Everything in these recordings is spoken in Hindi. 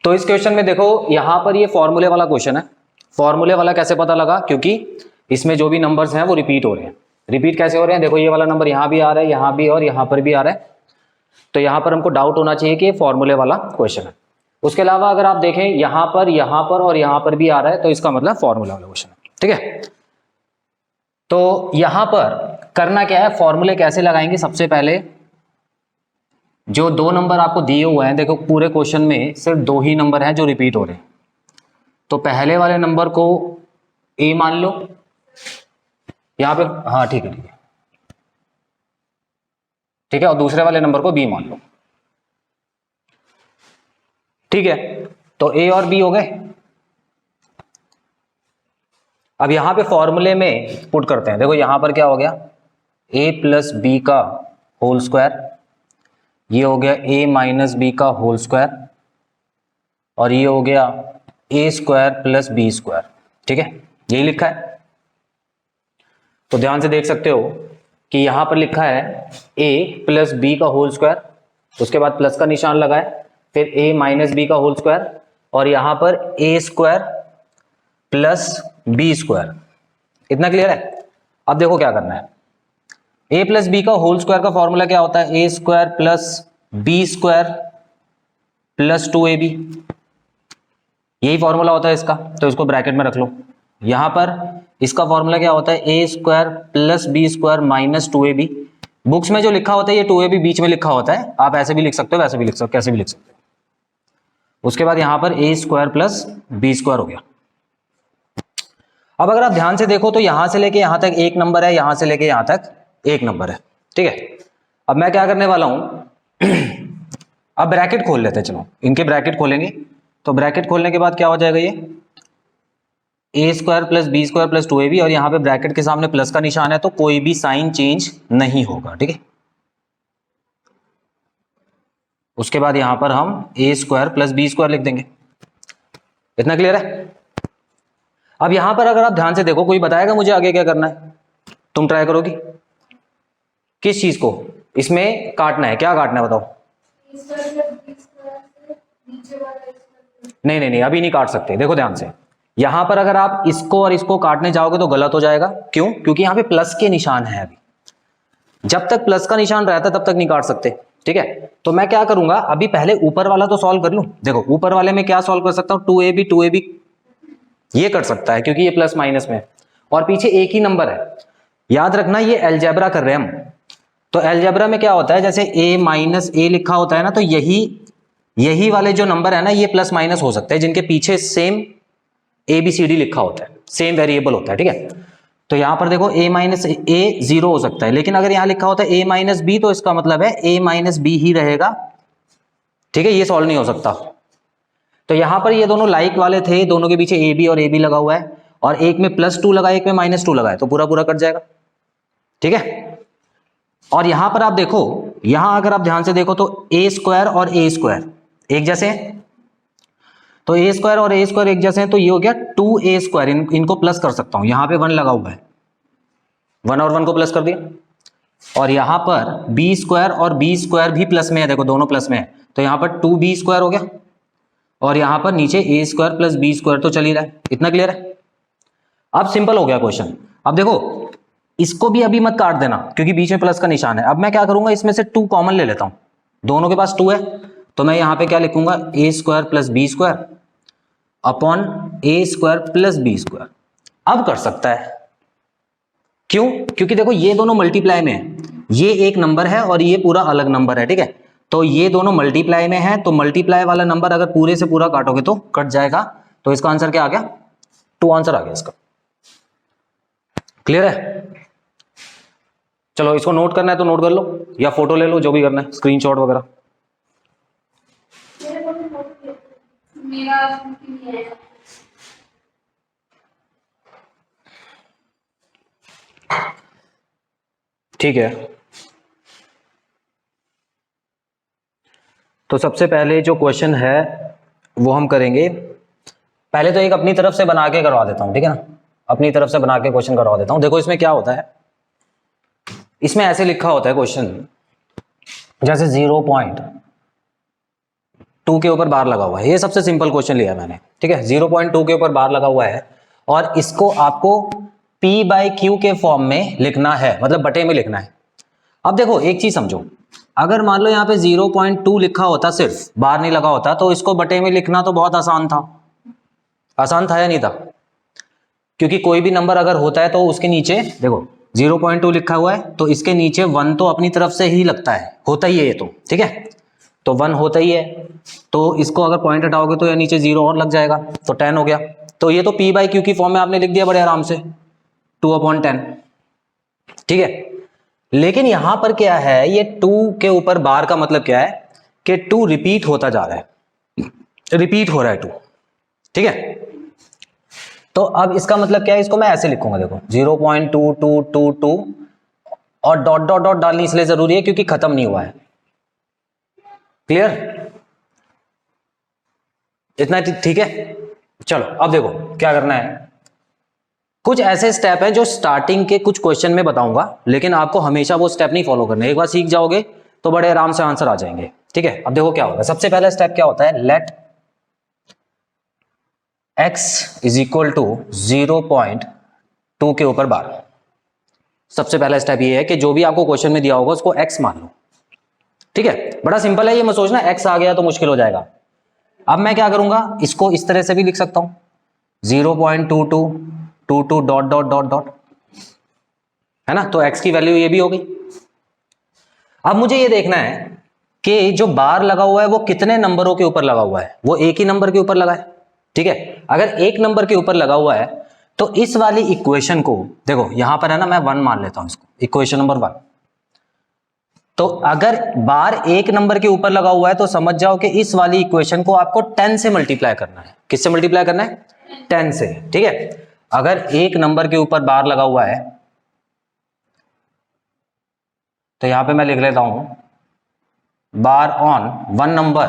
तो इस क्वेश्चन में देखो यहां पर ये फॉर्मूले वाला क्वेश्चन है। फॉर्मूले वाला कैसे पता लगा? क्योंकि इसमें जो भी नंबर्स हैं वो रिपीट हो रहे हैं। रिपीट कैसे हो रहे हैं? देखो ये वाला नंबर यहां भी आ रहा है, यहां भी और यहां पर भी आ रहा है। तो यहां पर हमको डाउट होना चाहिए कि ये फॉर्मूले वाला क्वेश्चन है। उसके अलावा अगर आप देखें यहां पर और यहां पर भी आ रहा है, तो इसका मतलब फॉर्मूला वाला क्वेश्चन है। ठीक है, तो यहां पर करना क्या है, फॉर्मूले कैसे लगाएंगे? सबसे पहले जो दो नंबर आपको दिए हुए हैं, देखो पूरे क्वेश्चन में सिर्फ दो ही नंबर हैं जो रिपीट हो रहे हैं। तो पहले वाले नंबर को ए मान लो यहां पे, हाँ ठीक है ठीक है, और दूसरे वाले नंबर को बी मान लो। ठीक है, तो ए और बी हो गए। अब यहां पे फॉर्मूले में पुट करते हैं। देखो यहां पर क्या हो गया, ए प्लस बी का होल स्क्वायर, ये हो गया ए माइनस बी का होल स्क्वायर, और ये हो गया ए स्क्वायर प्लस बी स्क्वायर। ठीक है, यही लिखा है। तो ध्यान से देख सकते हो कि यहां पर लिखा है ए प्लस बी का होल स्क्वायर, उसके बाद प्लस का निशान लगाए, फिर ए माइनस बी का होल स्क्वायर, और यहां पर A square plus B square. इतना क्लियर है? अब देखो क्या करना है। ए प्लस बी का होल स्क्वायर का फॉर्मूला क्या होता है? A square plus B square plus 2ab, यही फॉर्मूला होता है इसका। तो इसको ब्रैकेट में रख लो। यहां पर इसका फॉर्मूला क्या होता है? A square plus B square minus 2ab। Books में जो लिखा होता है ये 2ab बीच में लिखा होता है, आप ऐसे भी लिख सकते हो, वैसे भी लिख सकते हो, कैसे भी लिख सकते हो। उसके बाद यहां पर A square plus B square हो गया। अब अगर आप ध्यान से देखो तो यहां से लेके यहां तक एक नंबर है, यहां से लेके यहां तक एक नंबर है। ठीक है, अब मैं क्या करने वाला हूं अब ब्रैकेट खोल लेते हैं। चलो इनके ब्रैकेट खोलेंगे। तो ब्रैकेट खोलने के बाद क्या हो जाएगा, ये A square plus B square plus 2ab, और यहां पे ब्रैकेट के सामने प्लस का निशान है, तो कोई भी साइन चेंज नहीं होगा। ठीक है, उसके बाद यहां पर हम ए स्क्वायर प्लस बी स्क्वायर लिख देंगे। इतना क्लियर है? अब यहां पर अगर आप ध्यान से देखो, कोई बताएगा मुझे आगे क्या करना है? तुम ट्राई करोगी किस चीज को इसमें काटना है? क्या काटना है बताओ? नहीं नहीं नहीं, अभी नहीं काट सकते। देखो ध्यान से, यहां पर अगर आप इसको और इसको काटने जाओगे तो गलत हो जाएगा। क्यों? क्योंकि यहां पे प्लस के निशान है। अभी जब तक प्लस का निशान रहता है तब तक नहीं काट सकते। ठीक है, तो मैं क्या करूंगा, अभी पहले ऊपर वाला तो सॉल्व कर लूं। देखो ऊपर वाले में क्या सॉल्व कर सकता हूं? 2ab ये कर सकता है क्योंकि ये प्लस माइनस में, और पीछे एक ही नंबर है। याद रखना ये अलजेब्रा कर रहे हैं हम। तो अलजेब्रा में क्या होता है, जैसे a माइनस ए लिखा होता है ना, तो यही वाले जो नंबर है ना, ये प्लस माइनस हो सकते हैं जिनके पीछे सेम ABCD लिखा होता है, सेम वेरिएबल होता है। ठीक है, तो यहां पर देखो a माइनस ए 0 हो सकता है, लेकिन अगर यहां लिखा होता है a माइनस बी, तो इसका मतलब है a माइनस बी ही रहेगा। ठीक है, ये सॉल्व नहीं हो सकता। तो यहां पर ये दोनों लाइक वाले थे, दोनों के पीछे AB और AB लगा हुआ है, और एक में +2 लगा, एक में -2 लगा है, तो पूरा पूरा कट जाएगा। ठीक है, और यहां पर आप देखो, यहां अगर आप ध्यान से देखो तो a स्क्वायर और a स्क्वायर एक जैसे हैं। तो a स्क्वायर और a स्क्वायर एक जैसे हैं, तो ये हो गया 2a स्क्वायर। इनको प्लस कर सकता हूं, यहां पे 1 लगा हुआ है, 1 और 1 को प्लस कर दिया। और यहां पर b स्क्वायर और b स्क्वायर भी प्लस में है, देखो दोनों प्लस में है, तो यहां पर 2b स्क्वायर हो गया, और यहां पर नीचे a square plus b square तो चल ही रहा है। इतना क्लियर है? अब सिंपल हो गया क्वेश्चन। अब देखो इसको भी अभी मत काट देना क्योंकि बीच में प्लस का निशान है। अब मैं क्या करूंगा, इसमें से 2 कॉमन ले लेता हूं, दोनों के पास 2 है, तो मैं यहां पे क्या लिखूंगा, a square plus B square upon a square plus B square. अब कर सकता है, क्यों? क्योंकि देखो ये दोनों मल्टीप्लाई में है, ये एक नंबर है और ये पूरा अलग नंबर है। ठीक है, तो ये दोनों मल्टीप्लाई में है, तो मल्टीप्लाई वाला नंबर अगर पूरे से पूरा काटोगे तो कट जाएगा। तो इसका आंसर क्या आ गया? 2 आंसर आ गया इसका। क्लियर है? चलो इसको नोट करना है तो नोट कर लो, या फोटो ले लो, जो भी करना है, स्क्रीनशॉट वगैरह। ठीक है, तो सबसे पहले जो क्वेश्चन है वो हम करेंगे। पहले तो एक अपनी तरफ से बना के करवा देता हूं, ठीक है ना, अपनी तरफ से बना के क्वेश्चन करवा देता हूं। देखो इसमें क्या होता है, इसमें ऐसे लिखा होता है क्वेश्चन, जैसे के ऊपर बार लगा हुआ है, ये सबसे सिंपल क्वेश्चन लिया मैंने, ठीक है। 0.2 के ऊपर बार लगा हुआ है और इसको आपको P/Q के फॉर्म में लिखना है, मतलब बटे में लिखना है। अब देखो एक चीज समझो, अगर मान लो यहाँ पे 0.2 लिखा होता, सिर्फ बार नहीं लगा होता, तो इसको बटे में लिखना तो बहुत आसान था। आसान था या नहीं था? क्योंकि कोई भी नंबर अगर होता है तो उसके नीचे देखो 0.2 लिखा हुआ है तो इसके नीचे 1 तो अपनी तरफ से ही लगता है, होता ही है ये तो, ठीक है। तो 1 होता ही है, तो इसको अगर पॉइंट हटाओगे तो या नीचे 0 और लग जाएगा, तो 10 हो गया। तो ये तो P/Q की फॉर्म में आपने लिख दिया बड़े आराम से, 2/10, ठीक है। लेकिन यहां पर क्या है, ये 2 के ऊपर बार का मतलब क्या है कि 2 रिपीट होता जा रहा है, रिपीट हो रहा है 2, ठीक है। तो अब इसका मतलब क्या है, इसको मैं ऐसे लिखूंगा, देखो 0.2222 और डॉट डॉट डॉट डालनी इसलिए जरूरी है क्योंकि खत्म नहीं हुआ है। क्लियर? इतना ठीक है। चलो अब देखो क्या करना है, कुछ ऐसे स्टेप हैं जो स्टार्टिंग के कुछ क्वेश्चन में बताऊंगा, लेकिन आपको हमेशा वो स्टेप नहीं फॉलो करने, एक बार सीख जाओगे तो बड़े आराम से आंसर आ जाएंगे, ठीक है। अब देखो क्या होगा, सबसे पहला स्टेप क्या होता है, let x is equal to 0.2 के ऊपर बार। सबसे पहला स्टेप ये है कि जो भी आपको क्वेश्चन में दिया होगा उसको x मान लो, ठीक है। बड़ा सिंपल है, ये मत सोचना x आ गया तो मुश्किल हो जाएगा। अब मैं क्या करूंगा, इसको इस तरह से भी लिख सकता हूं, 0.2222 डॉट डॉट डॉट डॉट, है ना, तो x की वैल्यू ये भी हो गई। अब मुझे ये देखना है कि जो बार लगा हुआ है वो कितने नंबरों के ऊपर लगा हुआ है, वो एक ही नंबर के ऊपर लगा है, ठीक है। अगर एक नंबर के ऊपर लगा हुआ है तो इस वाली इक्वेशन को देखो, यहां पर है ना, मैं 1 मान लेता हूं इसको, इक्वेशन नंबर 1। तो अगर बार एक नंबर के ऊपर लगा हुआ है तो समझ जाओ कि इस वाली इक्वेशन को आपको 10 से मल्टीप्लाई करना है। किससे मल्टीप्लाई करना है? 10 से, ठीक है। अगर एक नंबर के ऊपर बार लगा हुआ है तो यहां पे मैं लिख लेता हूं बार ऑन 1 नंबर,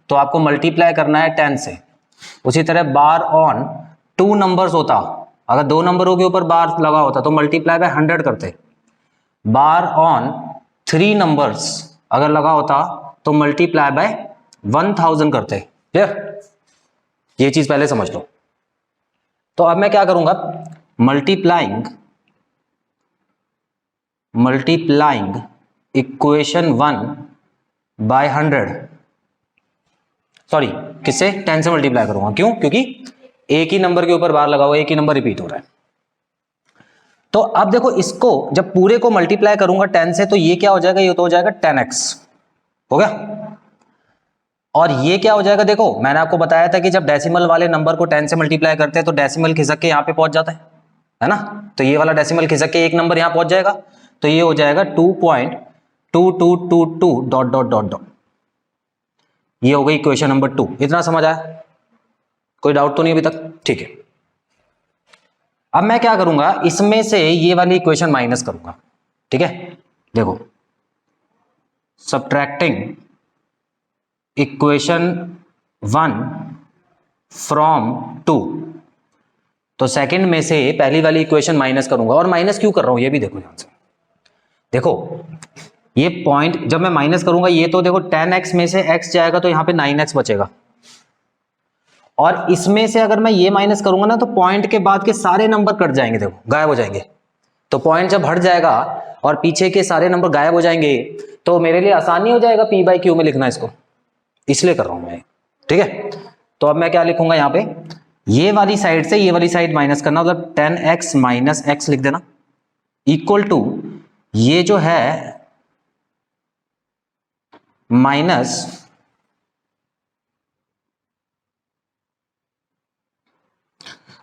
तो आपको मल्टीप्लाई करना है 10 से। उसी तरह बार ऑन 2 नंबर्स होता, अगर 2 नंबरों के ऊपर बार लगा होता तो मल्टीप्लाई बाय 100 करते। बार ऑन 3 नंबर्स अगर लगा होता तो मल्टीप्लाई बाय 1000 करते। क्लियर? ये चीज पहले समझ लो। तो अब मैं क्या करूंगा, मल्टीप्लाइंग इक्वेशन 1 बाय 100, सॉरी किससे, 10 से मल्टीप्लाई करूंगा। क्यों? क्योंकि एक ही नंबर के ऊपर बार लगा हुआ है, एक ही नंबर रिपीट हो रहा है। तो अब देखो, इसको जब पूरे को मल्टीप्लाई करूंगा 10 से तो ये क्या हो जाएगा, ये तो हो जाएगा 10x, हो गया। और ये क्या हो जाएगा, देखो मैंने आपको बताया था कि जब डेसिमल वाले नंबर को 10 से मल्टीप्लाई करते हैं तो डेसिमल खिसक के यहां पे पहुंच जाता है ना। तो ये वाला डेसिमल खिसक के एक नंबर यहां पहुंच जाएगा, तो ये हो जाएगा 2.2222 डॉट डॉट डॉट डॉट। ये हो गई इक्वेशन नंबर 2। इतना समझ आया? कोई डाउट तो नहीं अभी तक? ठीक है। अब मैं क्या करूंगा, इसमें से ये वाली इक्वेशन माइनस करूंगा, ठीक है। देखो, सब्ट्रैक्टिंग इक्वेशन 1 फ्रॉम 2, तो सेकंड में से पहली वाली इक्वेशन माइनस करूंगा। और माइनस क्यों कर रहा हूं ये भी देखो ध्यान से। देखो ये पॉइंट जब मैं माइनस करूंगा, ये तो देखो 10x में से x जाएगा तो यहां पे 9x बचेगा, और इसमें से अगर मैं ये माइनस करूंगा ना तो पॉइंट के बाद के सारे नंबर कट जाएंगे, देखो गायब हो जाएंगे। तो पॉइंट जब हट जाएगा और पीछे के सारे नंबर गायब हो जाएंगे तो मेरे लिए आसान नहीं हो जाएगा P/Q में लिखना इसको, इसलिए कर रहा हूं मैं, ठीक है। तो अब मैं क्या लिखूंगा यहां पे, ये वाली साइड से ये वाली साइड माइनस करना, मतलब 10x माइनस x लिख देना, इक्वल टू ये जो है माइनस,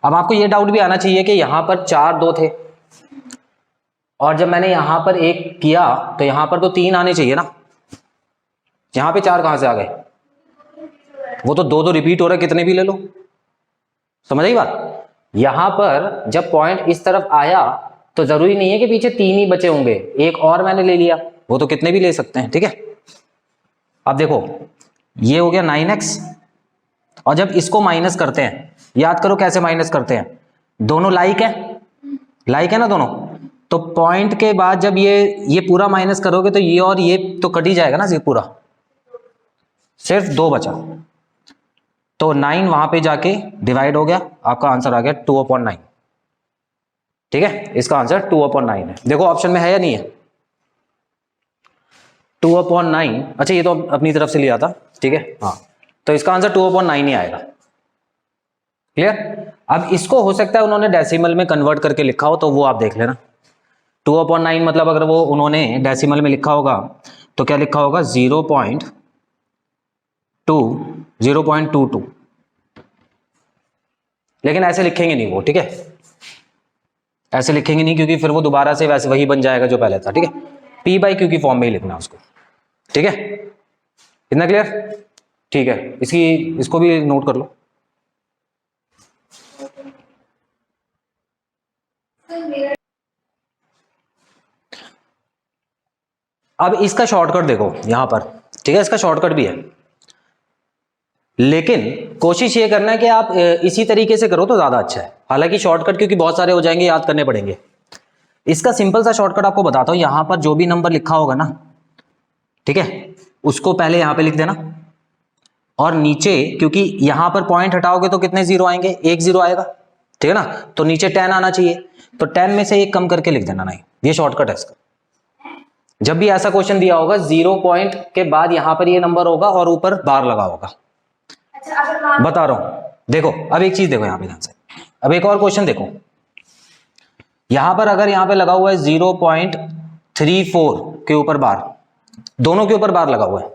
अब आपको ये डाउट भी आना चाहिए कि यहां पर 4 2 थे और जब मैंने यहां पर 1 किया तो यहां पर तो 3 आने चाहिए ना, यहां पे 4 कहां से आ गए? वो तो 2 2 रिपीट हो रहा है, कितने भी ले लो। समझ आई बात? यहां पर जब पॉइंट इस तरफ आया तो जरूरी नहीं है कि पीछे 3 ही बचे होंगे, एक और मैंने ले लिया, वो तो कितने भी ले सकते हैं, ठीक है। अब देखो ये हो गया 9x, और जब इसको माइनस करते हैं, याद करो कैसे माइनस करते हैं, दोनों लाइक है ना दोनों, तो पॉइंट के बाद जब ये पूरा माइनस करोगे तो ये और ये तो कट ही जाएगा ना, पूरा सिर्फ 2 बचा, तो 9 वहां पे जाके डिवाइड हो गया, आपका आंसर आ गया 2/9। ठीक है, इसका आंसर 2/9 है। देखो ऑप्शन में है या नहीं है, 2/9। अच्छा ये तो अपनी तरफ से लिया था, ठीक है हाँ, तो इसका आंसर 2/9 ही आएगा। क्लियर। अब इसको हो सकता है उन्होंने डेसिमल में कन्वर्ट करके लिखा हो, तो वो आप देख लेना। 2/9 मतलब अगर वो उन्होंने डेसिमल में लिखा होगा तो क्या लिखा होगा, 0.22, लेकिन ऐसे लिखेंगे नहीं वो, ठीक है, ऐसे लिखेंगे नहीं, क्योंकि फिर वो दोबारा से वैसे वही बन जाएगा जो पहले था। ठीक है, P/Q की फॉर्म में ही लिखना उसको। ठीक है, इतना क्लियर। ठीक है, इसको भी नोट कर लो। अब इसका शॉर्टकट देखो यहां पर, ठीक है, इसका शॉर्टकट भी है, लेकिन कोशिश ये करना है कि आप इसी तरीके से करो तो ज्यादा अच्छा है। हालांकि शॉर्टकट क्योंकि बहुत सारे हो जाएंगे, याद करने पड़ेंगे। इसका सिंपल सा शॉर्टकट आपको बताता हूं, यहां पर जो भी नंबर लिखा होगा ना, ठीक है, उसको पहले यहां पे लिख देना, और नीचे क्योंकि यहां पर पॉइंट हटाओगे तो कितने जीरो आएंगे, 1 0 आएगा, ठीक है ना, तो नीचे 10 आना चाहिए, तो 10 में से 1 कम करके लिख देना 9। ये शॉर्टकट है इसका। जब भी ऐसा क्वेश्चन दिया होगा, 0 पॉइंट के बाद यहां पर ये नंबर होगा और ऊपर बार लगा होगा। अच्छा, बता रहा हूं, देखो अब एक चीज देखो यहां पे ध्यान से, अब एक और क्वेश्चन देखो, यहां पर अगर यहां पे लगा हुआ है 0.34 के ऊपर बार, दोनों के ऊपर बार लगा हुआ है,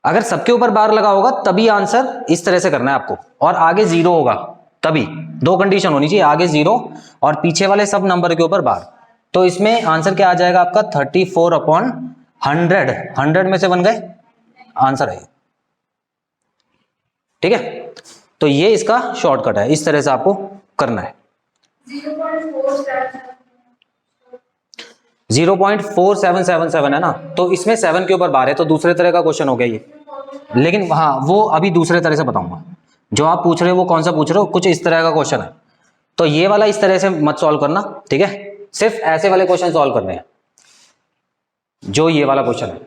अगर सबके ऊपर बार लगा होगा तभी आंसर इस तरह से करना है आपको, और आगे 0 होगा तभी, 2 कंडीशन होनी चाहिए, आगे 0 और पीछे वाले सब नंबर के ऊपर बार। तो इसमें आंसर क्या आ जाएगा आपका, 34/100। 100 में से बन गए, आंसर है। ठीक है, तो ये इसका शॉर्टकट है, इस तरह से आपको करना है। 0.4777 है ना, तो इसमें 7 के ऊपर बार है, तो दूसरे तरह का क्वेश्चन हो गया ये। लेकिन हाँ, वो अभी दूसरे तरह से बताऊंगा। जो आप पूछ रहे हो वो कौन सा पूछ रहे हो, कुछ इस तरह का क्वेश्चन है, तो ये वाला इस तरह से मत सॉल्व करना। ठीक है, सिर्फ ऐसे वाले क्वेश्चन सॉल्व करने हैं, जो ये वाला क्वेश्चन है।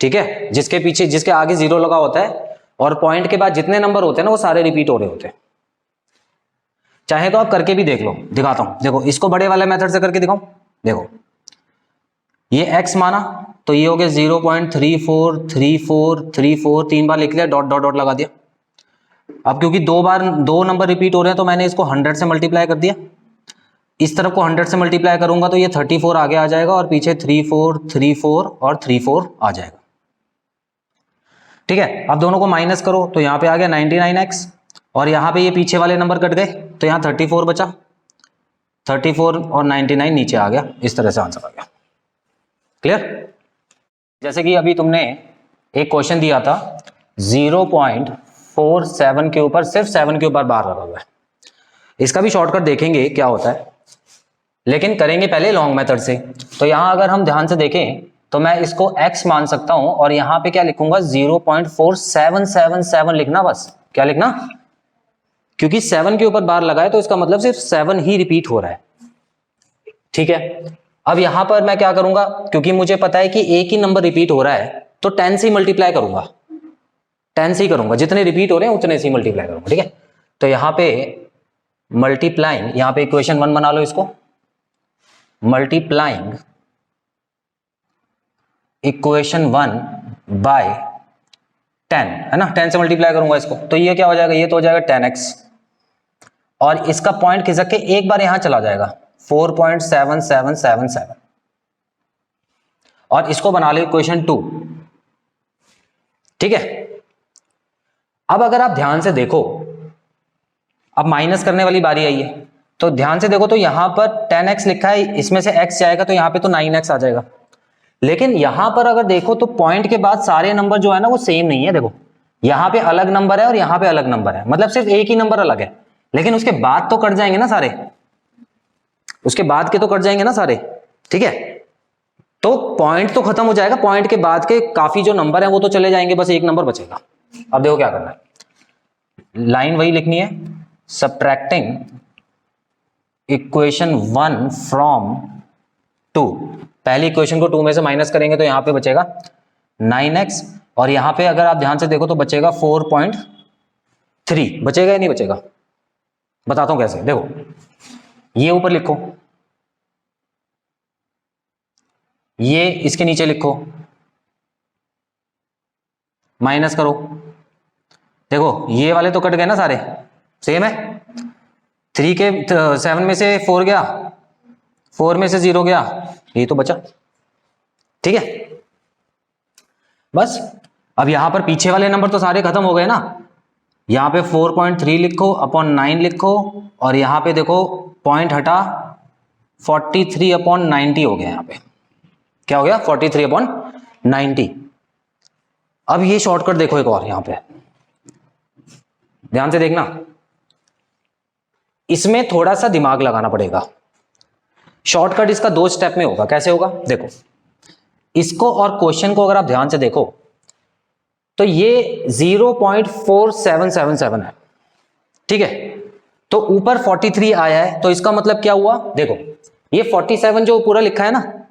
ठीक है, जिसके पीछे, जिसके आगे 0 लगा होता है और पॉइंट के बाद जितने नंबर होते हैं ना वो सारे रिपीट हो रहे होते हैं। चाहे तो आप करके भी देख लो, दिखाता हूं, देखो इसको बड़े वाले मेथड से करके दिखाऊं। देखो ये x माना, तो ये हो गया 0.343434, 3 बार लिख लिया, डॉट डॉट डॉट लगा दिया। अब क्योंकि 2 बार 2 नंबर रिपीट हो रहे हैं, तो मैंने इसको 100 से मल्टीप्लाई कर दिया। इस तरफ को 100 से मल्टीप्लाई करूंगा तो ये 34 आगे आ जाएगा, और पीछे 34 34 और 34 आ जाएगा। ठीक है, अब दोनों को माइनस करो तो यहाँ पे आ गया 99x, और यहाँ पे ये पीछे वाले नंबर कट गए, तो यहाँ 34 बचा, 34 और 99 नीचे आ गया, इस तरह से आंसर आ गया। क्लियर। जैसे कि अभी तुमने एक क्वेश्चन दिया था, 0.47 के ऊपर सिर्फ 7 के ऊपर बार लगा हुआ है। इसका भी शॉर्टकट देखेंगे क्या होता है, लेकिन करेंगे पहले लॉन्ग मेथड से। तो यहां अगर हम ध्यान से देखें तो मैं इसको x मान सकता हूं, और यहां पे क्या लिखूंगा, 0.4777 लिखना, बस क्या लिखना, क्योंकि 7 के ऊपर बार लगा है तो इसका मतलब सिर्फ 7 ही रिपीट हो रहा है। ठीक है, अब यहां पर मैं क्या करूंगा, क्योंकि मुझे पता है कि एक ही नंबर रिपीट हो रहा है, तो 10 से मल्टीप्लाई करूंगा, 10 से ही करूंगा, जितने रिपीट हो रहे हैं उतने से ही मल्टीप्लाई करूंगा। ठीक है, तो यहां पे मल्टीप्लाइंग, यहां पे इक्वेशन 1 बना लो इसको, मल्टीप्लाइंग इक्वेशन 1 बाय 10, है ना, 10 से मल्टीप्लाई करूंगा इसको, तो ये क्या हो जाएगा, ये तो हो जाएगा 10x, और इसका पॉइंट खिसक के एक बार यहां चला जाएगा 4.7777, और इसको बना लो इक्वेशन 2। ठीक है, अब अगर आप ध्यान से देखो, अब माइनस करने वाली बारी आई है, तो ध्यान से देखो, तो यहां पर 10x लिखा है, इसमें से x जाएगा तो यहां पे तो 9x आ जाएगा। लेकिन यहां पर अगर देखो तो पॉइंट के बाद सारे नंबर जो है ना वो सेम नहीं है। देखो यहां पे अलग नंबर है और यहां पे अलग नंबर है, मतलब सिर्फ एक ही नंबर अलग है, लेकिन उसके बाद तो कट जाएंगे ना सारे, उसके बाद के तो कट जाएंगे ना सारे। ठीक है, तो पॉइंट तो खत्म हो जाएगा, पॉइंट के बाद के काफी जो नंबर है वो तो चले जाएंगे, बस एक नंबर बचेगा। अब देखो क्या करना है, लाइन वही लिखनी है, सब्ट्रैक्टिंग इक्वेशन 1 फ्रॉम 2। पहली इक्वेशन को 2 में से माइनस करेंगे तो यहां पे बचेगा 9x, और यहां पे अगर आप ध्यान से देखो तो बचेगा 4.3, बचेगा या नहीं बचेगा? बताता हूं कैसे। देखो ये ऊपर लिखो, ये इसके नीचे लिखो, माइनस करो। देखो ये वाले तो कट गए ना सारे, सेम है। 3 के 7 में से 4 गया, 4 में से 0 गया, ये तो बचा। ठीक है, बस अब यहां पर पीछे वाले नंबर तो सारे खत्म हो गए ना। यहां पे 4.3 लिखो अपॉन 9 लिखो, और यहां पे देखो पॉइंट हटा 43/90 हो गया। यहां पे क्या हो गया? 43/90। अब ये शॉर्टकट देखो एक और, यहां पे ध्यान से देखना, इसमें थोड़ा सा दिमाग लगाना पड़ेगा। शॉर्टकट इसका 2 स्टेप में होगा। कैसे होगा? देखो इसको और क्वेश्चन को अगर आप ध्यान से देखो तो ये 0.4777 है। ठीक है, तो ऊपर 43 आया है, तो इसका मतलब क्या हुआ? देखो ये 47 जो पूरा लिखा है ना,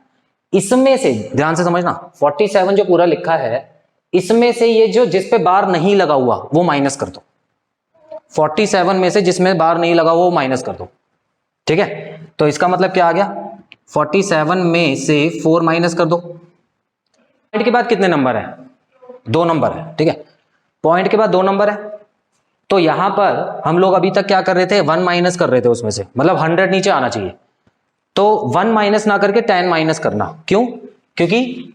इसमें से ध्यान से समझना, 47 जो पूरा लिखा है इसमें से ये जो जिस पे बार नहीं लगा हुआ वो माइनस कर दो। 47 में से जिसमें बार नहीं लगा हुआ वो माइनस कर दो। ठीक है, तो इसका मतलब क्या आ गया? 47 में से 4 माइनस कर दो। पॉइंट के बाद कितने नंबर है? 2 नंबर है। ठीक है, पॉइंट के बाद 2 नंबर है, तो यहां पर हम लोग अभी तक क्या कर रहे थे? 1 माइनस कर रहे थे उसमें से, मतलब 100 नीचे आना चाहिए। तो 1 माइनस ना करके 10 माइनस करना। क्यों? क्योंकि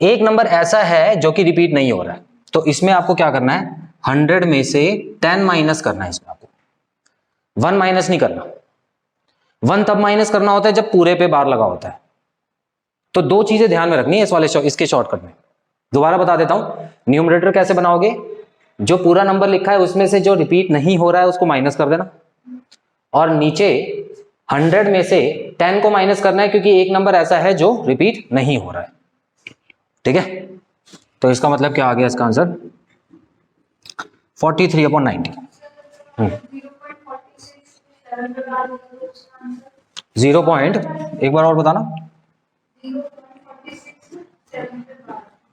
एक नंबर ऐसा है जो कि रिपीट नहीं हो रहा है, तो इसमें आपको क्या करना है? 100 में से 10 माइनस करना है। इसमें आपको 1 माइनस नहीं करना। 1 तब माइनस करना होता है जब पूरे पे बार लगा होता है। तो 2 चीजें ध्यान में रखनी है इस वाले इसके शॉर्टकट में। दोबारा बता देता हूं, न्यूमरेटर कैसे बनाओगे? जो पूरा नंबर लिखा है उसमें से जो रिपीट नहीं हो रहा है उसको माइनस कर देना, और नीचे 100 में से 10 को माइनस करना है, क्योंकि एक नंबर ऐसा है जो रिपीट नहीं हो रहा है। ठीक है, तो इसका मतलब क्या आ गया? इसका आंसर 43/90। 0 पॉइंट, एक बार और बताना।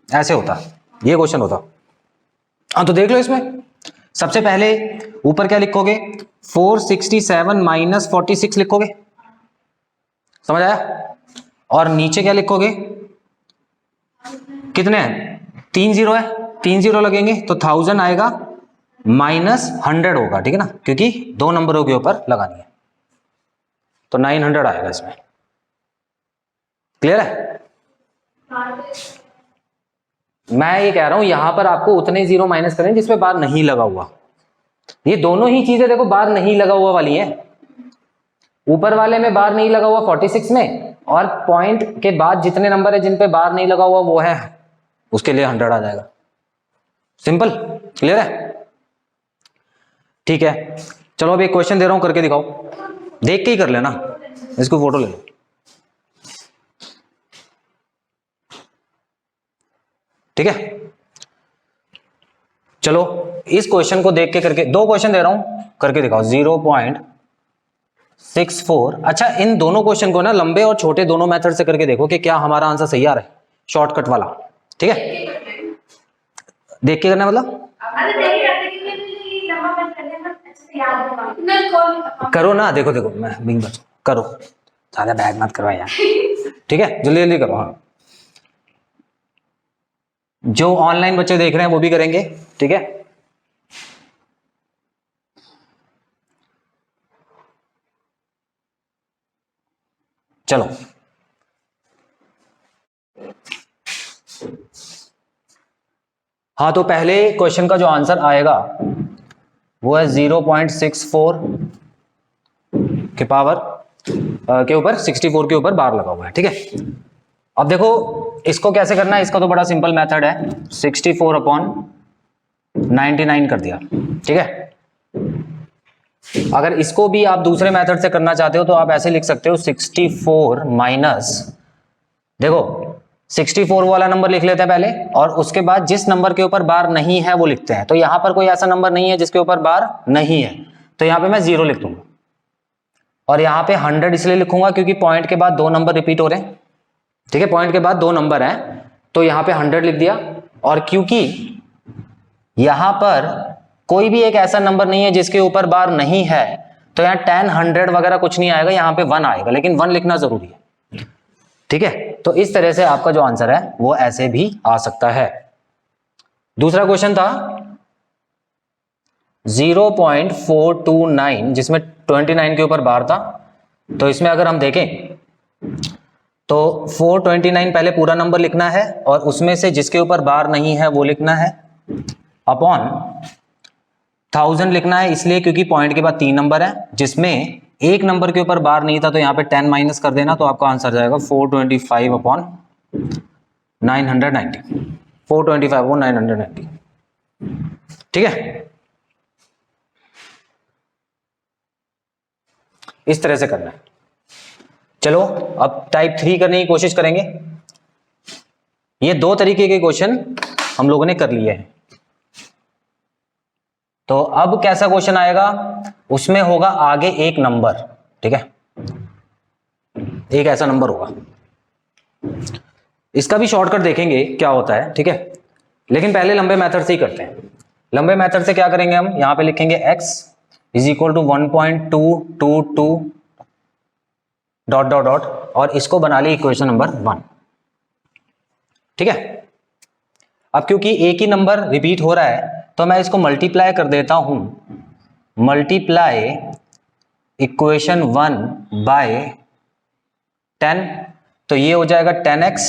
ऐसे होता, ये क्वेश्चन होता। हाँ तो देख लो, इसमें सबसे पहले ऊपर क्या लिखोगे? 467 माइनस 46 लिखोगे, समझ आया? और नीचे क्या लिखोगे? कितने हैं? 3 0 है, 3 0 लगेंगे तो 1000 आएगा, माइनस 100 होगा। ठीक है ना, क्योंकि 2 नंबरों के ऊपर लगानी है, तो 900 आएगा इसमें। क्लियर है? मैं ये कह रहा हूं यहां पर आपको उतने 0 माइनस करें जिसमें बार नहीं लगा हुआ। ये दोनों ही चीजें देखो बार नहीं लगा हुआ वाली है। ऊपर वाले में बार नहीं लगा हुआ 46 में, और पॉइंट के बाद जितने नंबर है जिन पे बार नहीं लगा हुआ वो है, उसके लिए 100 आ जाएगा। सिंपल, क्लियर है? ठीक है, चलो अब एक क्वेश्चन दे रहा हूं, करके दिखाओ। देख के ही कर लेना, इसको फोटो ले लो। ठीक है, चलो इस क्वेश्चन को देख के करके, 2 क्वेश्चन दे रहा हूं, करके दिखाओ। 0.64। अच्छा, इन दोनों क्वेश्चन को ना लंबे और छोटे दोनों मेथड से करके देखो कि क्या हमारा आंसर सही आ रहा है, शॉर्टकट वाला। ठीक है, देख के करना मतलब करो ना। देखो देखो, मैं बिंग बच करो, ज्यादा बैग मत करो यार। ठीक है, जल्दी जल्दी करो। हाँ, जो ऑनलाइन बच्चे देख रहे हैं वो भी करेंगे। ठीक है, चलो हाँ, तो पहले क्वेश्चन का जो आंसर आएगा वो है 0.64 के पावर के ऊपर 64 के ऊपर बार लगा हुआ है। ठीक है, अब देखो इसको कैसे करना है। इसका तो बड़ा सिंपल मेथड है, 64/99 कर दिया। ठीक है, अगर इसको भी आप दूसरे मेथड से करना चाहते हो तो आप ऐसे लिख सकते हो 64 माइनस, देखो 64 वाला नंबर लिख लेते हैं पहले, और उसके बाद जिस नंबर के ऊपर बार नहीं है वो लिखते हैं। तो यहां पर कोई ऐसा नंबर नहीं है जिसके ऊपर बार नहीं है, तो यहां पे मैं 0 लिख दूंगा, और यहां पे 100 इसलिए लिखूंगा क्योंकि पॉइंट के बाद 2 नंबर रिपीट हो रहे हैं। ठीक है, पॉइंट के बाद 2 नंबर हैं, तो यहां पे 100 लिख दिया। और क्योंकि यहां पर कोई भी एक ऐसा नंबर नहीं है जिसके ऊपर बार नहीं है, तो यहां 10, 100 वगैरह कुछ नहीं आएगा, यहां पे 1 आएगा, लेकिन 1 लिखना जरूरी है। ठीक है, तो इस तरह से आपका जो आंसर है वो ऐसे भी आ सकता है। दूसरा क्वेश्चन था 0.429 जिसमें 29 के ऊपर बार था। तो इसमें अगर हम देखें तो 429 पहले पूरा नंबर लिखना है और उसमें से जिसके ऊपर बार नहीं है वो लिखना है, अपॉन 1000 लिखना है, इसलिए क्योंकि पॉइंट के बाद 3 नंबर है, जिसमें एक नंबर के ऊपर बार नहीं था, तो यहां पे 10 माइनस कर देना, तो आपका आंसर जाएगा 425 अपॉन 990, 425 अपॉन 990। ठीक है, इस तरह से करना है। चलो अब टाइप 3 करने की कोशिश करेंगे। ये 2 तरीके के क्वेश्चन हम लोगों ने कर लिए हैं। तो अब कैसा क्वेश्चन आएगा, उसमें होगा आगे एक नंबर। ठीक है, एक ऐसा नंबर होगा, इसका भी शॉर्टकट देखेंगे क्या होता है। ठीक है, लेकिन पहले लंबे मेथड से ही करते हैं। लंबे मेथड से क्या करेंगे, हम यहां पे लिखेंगे x is equal to 1.222 dot dot dot, और इसको बना ली इक्वेशन नंबर 1। ठीक है, अब क्योंकि एक ही नंबर रिपीट हो रहा है तो मैं इसको मल्टीप्लाई कर देता हूं, मल्टीप्लाई इक्वेशन 1 बाय 10, तो ये हो जाएगा 10x,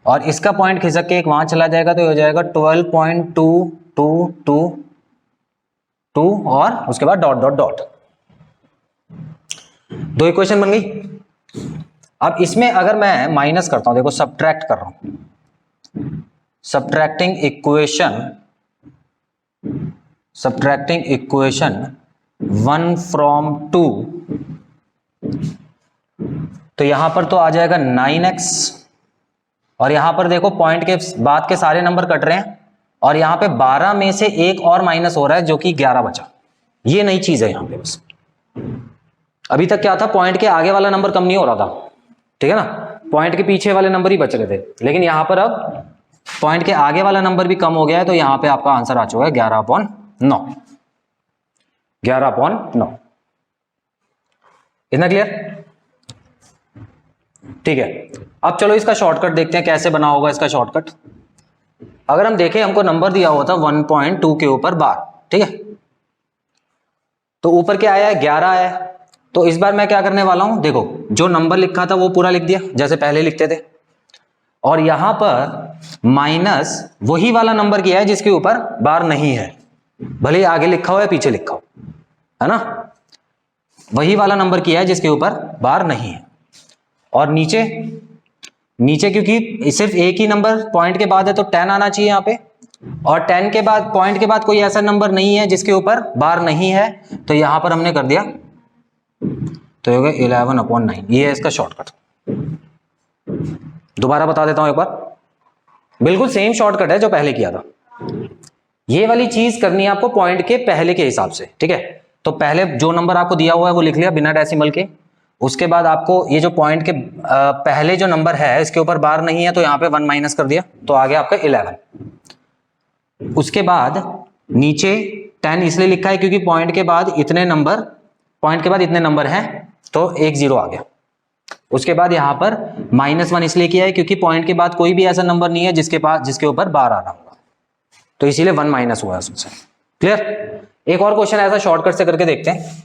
और इसका पॉइंट खिसक के एक वहां चला जाएगा, तो ये हो जाएगा 12.222 और उसके बाद डॉट डॉट डॉट। 2 इक्वेशन बन गई। अब इसमें अगर मैं माइनस करता हूं, देखो सब्ट्रैक्ट कर रहा हूं, सब्ट्रैक्टिंग इक्वेशन 1 फ्रॉम 2, तो यहां पर तो आ जाएगा 9x, और यहां पर देखो पॉइंट के बाद के सारे नंबर कट रहे हैं, और यहां पे 12 में से एक और माइनस हो रहा है जो कि 11 बचा। ये नई चीज है यहां पे। बस अभी तक क्या था, पॉइंट के आगे वाला नंबर कम नहीं हो रहा था, ठीक है ना, पॉइंट के पीछे वाले नंबर ही बच रहे थे, लेकिन यहां पर अब पॉइंट के आगे वाला नंबर भी कम हो गया है, तो यहां पे आपका आंसर आ चुका है 11/9, 11/9। इतना क्लियर? ठीक है, अब चलो इसका शॉर्टकट देखते हैं कैसे बना होगा इसका शॉर्टकट। अगर हम देखें, हमको नंबर दिया हुआ था 1.2 के ऊपर बार, ठीक है, तो ऊपर क्या आया है, 11 आया है। तो इस बार मैं क्या करने वाला हूं, देखो जो नंबर लिखा था वो पूरा लिख दिया जैसे पहले लिखते थे, और यहां पर माइनस वही वाला नंबर किया है जिसके ऊपर बार नहीं है, भले ही आगे लिखा हो या पीछे लिखा हो, है ना, वही वाला नंबर किया है जिसके ऊपर बार नहीं है। और नीचे क्योंकि सिर्फ एक ही नंबर पॉइंट के बाद है तो 10 आना चाहिए यहाँ पे, और 10 के बाद पॉइंट के बाद कोई ऐसा नंबर नहीं है जिसके ऊपर बार नहीं है, तो यहां पर हमने कर दिया, तो हो गया 11/9। ये है इसका शॉर्टकट। दोबारा बता देता हूं एक बार, बिल्कुल सेम शॉर्टकट है जो पहले किया था। ये वाली चीज करनी है आपको पॉइंट के पहले के हिसाब से, ठीक है। तो पहले जो नंबर आपको दिया हुआ है वो लिख लिया बिना डेसिमल के, उसके बाद आपको ये जो पॉइंट के पहले जो नंबर है इसके ऊपर बार नहीं है, तो यहां पे 1 माइनस कर दिया, तो आ गया आपका 11। उसके बाद नीचे 10 इसलिए लिखा है क्योंकि पॉइंट के बाद इतने नंबर हैं, तो 1 0 आ गया। उसके बाद यहां पर -1 इसलिए किया है क्योंकि पॉइंट के बाद कोई भी ऐसा नंबर नहीं है जिसके ऊपर बार आ रहा होगा, तो इसीलिए 1 माइनस हुआ है उससे। क्लियर? एक और क्वेश्चन ऐसा शॉर्टकट से करके देखते हैं।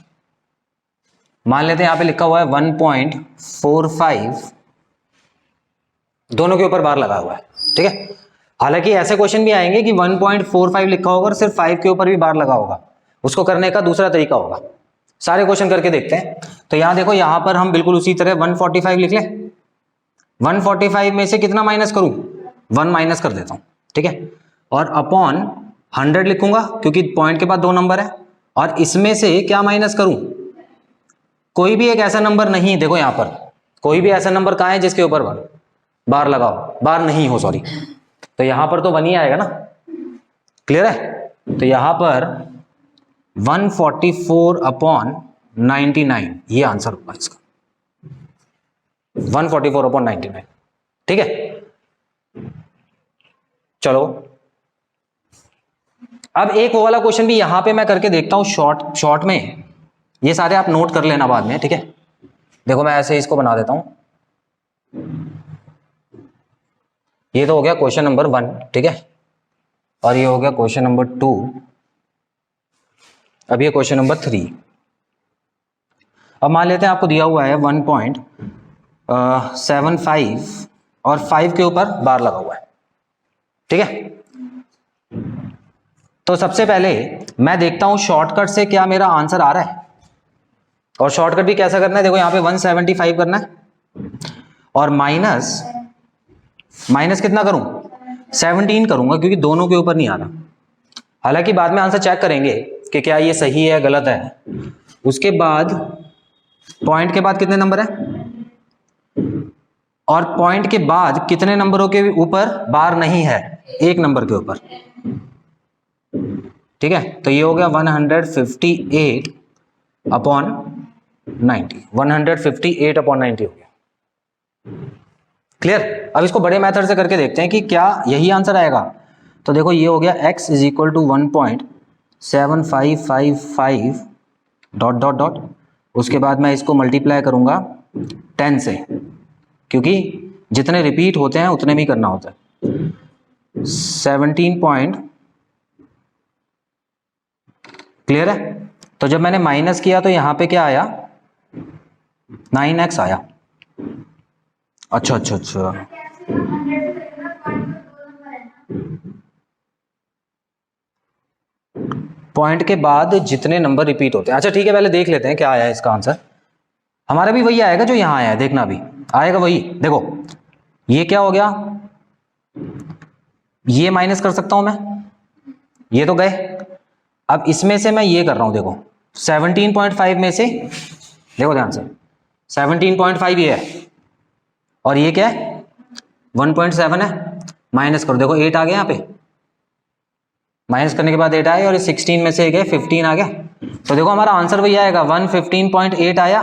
मान लेते हैं यहां पे लिखा हुआ है 1.45, दोनों के ऊपर बार लगा हुआ है, ठीक है। हालांकि ऐसे क्वेश्चन भी आएंगे कि 1.45 लिखा होगा और सिर्फ 5 के ऊपर भी बार लगा होगा, उसको करने का दूसरा तरीका होगा। सारे क्वेश्चन करके देखते हैं। तो यहां देखो, यहां पर हम बिल्कुल उसी तरह 145 लिख लें। 145 में से कितना माइनस करूं, 1 माइनस कर देता हूं, ठीक है, और अपॉन 100 लिखूंगा क्योंकि पॉइंट के बाद 2 नंबर है, और इसमें से क्या माइनस करूं, कोई भी एक ऐसा नंबर नहीं, देखो यहां पर कोई भी ऐसा नंबर कहां है जिसके ऊपर बार लगाओ, बार नहीं हो, सॉरी, तो यहां पर तो 1 ही आएगा ना। क्लियर है? तो यहां पर 144/99, ये आंसर होगा इसका, 144/99, ठीक है। चलो अब एक वो वाला क्वेश्चन भी यहां पे मैं करके देखता हूं शॉर्ट में, ये सारे आप नोट कर लेना बाद में, ठीक है। देखो मैं ऐसे इसको बना देता हूं, ये तो हो गया क्वेश्चन नंबर 1, ठीक है, और ये हो गया क्वेश्चन नंबर 2, अब ये क्वेश्चन नंबर 3। अब मान लेते हैं आपको दिया हुआ है 1.75 और 5 के ऊपर बार लगा हुआ है, ठीक है। तो सबसे पहले मैं देखता हूं शॉर्टकट से क्या मेरा आंसर आ रहा है, और शॉर्टकट भी कैसा करना है, देखो यहां पे 175 करना है और माइनस कितना करूं, 17 करूंगा, क्योंकि दोनों के ऊपर नहीं आ रहा। हालांकि बाद में आंसर चेक करेंगे कि क्या ये सही है गलत है। उसके बाद पॉइंट के बाद कितने नंबर है, और पॉइंट के बाद कितने नंबरों के ऊपर बार नहीं है, एक नंबर के ऊपर, ठीक है। तो ये हो गया 158 अपॉन 90, 158 अपॉन 90 हो गया। क्लियर। अब इसको बड़े मेथड से करके देखते हैं कि क्या यही आंसर आएगा। तो देखो ये हो गया x is equal to 1.7555 dot dot dot, उसके बाद मैं इसको मल्टीप्लाई करूंगा 10 से, क्योंकि जितने रिपीट होते हैं उतने में ही करना होता है। 17 पॉइंट, क्लियर है। तो जब मैंने माइनस किया तो यहां पे क्या आया, 9x आया। अच्छा अच्छा अच्छा, पॉइंट के बाद जितने नंबर रिपीट होते हैं, अच्छा ठीक है, पहले देख लेते हैं क्या आया इसका आंसर। हमारा भी वही आएगा जो यहां आया है, देखना भी आएगा वही। देखो ये क्या हो गया, ये माइनस कर सकता हूं मैं, ये तो गए। अब इसमें से मैं ये कर रहा हूं, देखो 17.5 में से, देखो ध्यान से, 17.5 ये है और ये क्या है 1.7 है, माइनस करो, देखो 8 आ गया यहाँ पे, माइनस करने के बाद 8 आया और 16 में से गए 15 आ गया। तो देखो हमारा आंसर वही आएगा, 115.8 आया।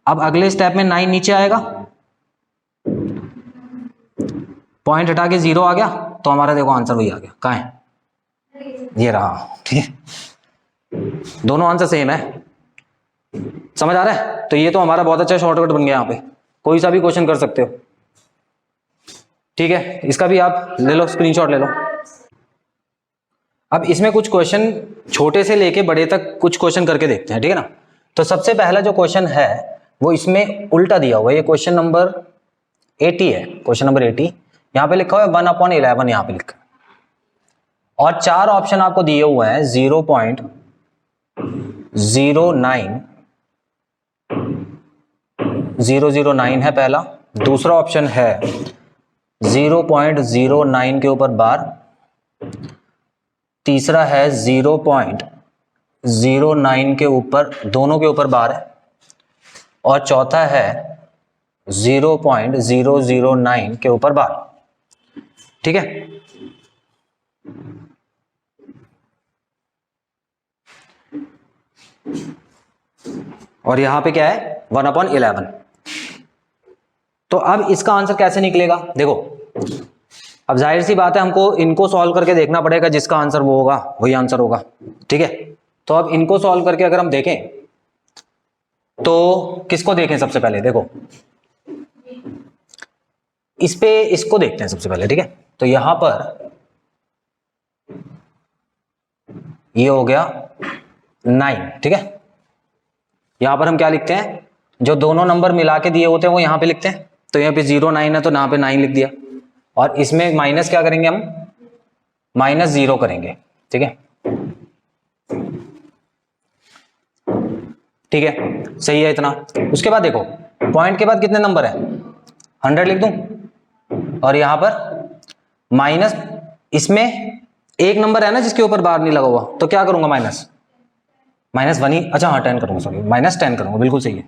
अब अगले स्टेप में 9 नीचे आएगा, पॉइंट हटा के 0 आ गया, तो हमारा देखो आंसर वही आ गया। कहाँ है, ये रहा, ठीक है, दोनों आंसर सेम है, समझ आ रहा है। तो ये तो हमारा बहुत अच्छा शॉर्टकट बन गया, यहाँ पे कोई सा भी क्वेश्चन कर सकते हो, ठीक है। इसका भी आप ले लो, स्क्रीनशॉट ले लो। अब इसमें कुछ क्वेश्चन छोटे से लेके बड़े तक कुछ क्वेश्चन करके देखते हैं, ठीक है ना। तो सबसे पहला जो क्वेश्चन है वो इसमें उल्टा दिया हुआ है, ये क्वेश्चन नंबर 80 है, क्वेश्चन नंबर 80। यहाँ पे लिखा हुआ है 1/11, यहाँ पे लिखा है, और 4 ऑप्शन आपको दिए हुए हैं, 0.009 है पहला, दूसरा ऑप्शन है 0.09 के ऊपर बार, तीसरा है 0.09 के ऊपर, दोनों के ऊपर बार है, और चौथा है 0.009 के ऊपर बार, ठीक है। और यहां पे क्या है 1/11। तो अब इसका आंसर कैसे निकलेगा, देखो अब जाहिर सी बात है हमको इनको सॉल्व करके देखना पड़ेगा, जिसका आंसर वो होगा वही आंसर होगा, ठीक है। तो अब इनको सॉल्व करके अगर हम देखें तो किसको देखें सबसे पहले, देखो इस पे इसको देखते हैं सबसे पहले, ठीक है। तो यहां पर ये हो गया 9, ठीक है। यहां पर हम क्या लिखते हैं, जो दोनों नंबर मिला के दिए होते हैं वो यहां पे लिखते हैं। तो यहाँ पे 0.9 है तो यहाँ पे 9 लिख दिया, और इसमें माइनस क्या करेंगे हम, -0 करेंगे, ठीक है, ठीक है, सही है इतना। उसके बाद देखो पॉइंट के बाद कितने नंबर है, 100 लिख दूं, और यहां पर माइनस, इसमें एक नंबर है ना जिसके ऊपर बार नहीं लगा हुआ, तो क्या करूंगा, -1 ही, अच्छा हाँ 10 करूंगा, सॉरी -10 करूंगा, बिल्कुल सही है।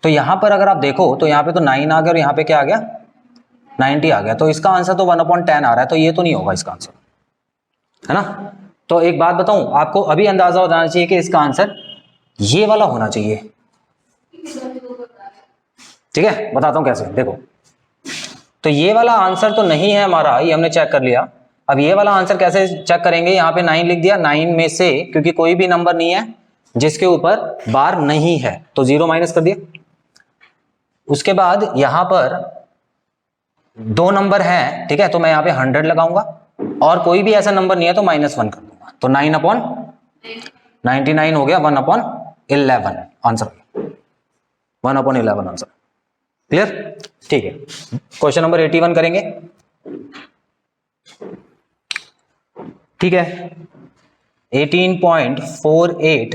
तो यहां पर अगर आप देखो तो यहां पे तो 9 आ गया और यहां पे क्या आ गया 90 आ गया, तो इसका आंसर तो 1/10 आ रहा है, तो ये तो नहीं होगा इसका आंसर, है ना। तो एक बात बताऊं आपको, अभी अंदाजा हो जाना चाहिए कि इसका आंसर ये वाला होना चाहिए, ठीक है। बताता हूं कैसे, देखो तो ये वाला आंसर तो नहीं है हमारा, ये हमने चेक कर लिया। अब ये वाला आंसर कैसे चेक करेंगे, यहाँ पे 9 लिख दिया, 9 में से क्योंकि कोई भी नंबर नहीं है जिसके ऊपर बार नहीं है तो 0 माइनस कर दिया। उसके बाद यहां पर 2 नंबर हैं, ठीक है, तो मैं यहाँ पे 100 लगाऊंगा, और कोई भी ऐसा नंबर नहीं है तो -1 कर दूंगा, तो 9/99 हो गया, 1/11 आंसर, 1/11 आंसर। क्लियर? ठीक है, क्वेश्चन नंबर 81 करेंगे। ठीक है, 18.48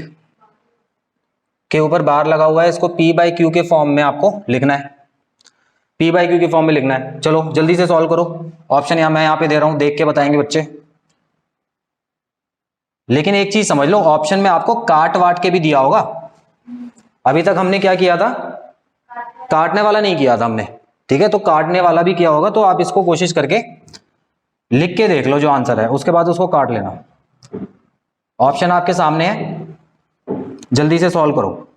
के ऊपर बार लगा हुआ है, इसको P/Q के फॉर्म में आपको लिखना है, P/Q के फॉर्म में लिखना है। चलो जल्दी से सॉल्व करो, ऑप्शन मैं यहाँ पे दे रहा हूं, देख के बताएंगे बच्चे। लेकिन एक चीज समझ लो, ऑप्शन में आपको काट वाट के भी दिया होगा। अभी तक हमने क्या किया था, काटने वाला नहीं किया था हमने, ठीक है, तो काटने वाला भी किया होगा, तो आप इसको कोशिश करके लिख के देख लो जो आंसर है, उसके बाद उसको काट लेना। ऑप्शन आपके सामने है, जल्दी से सॉल्व करो।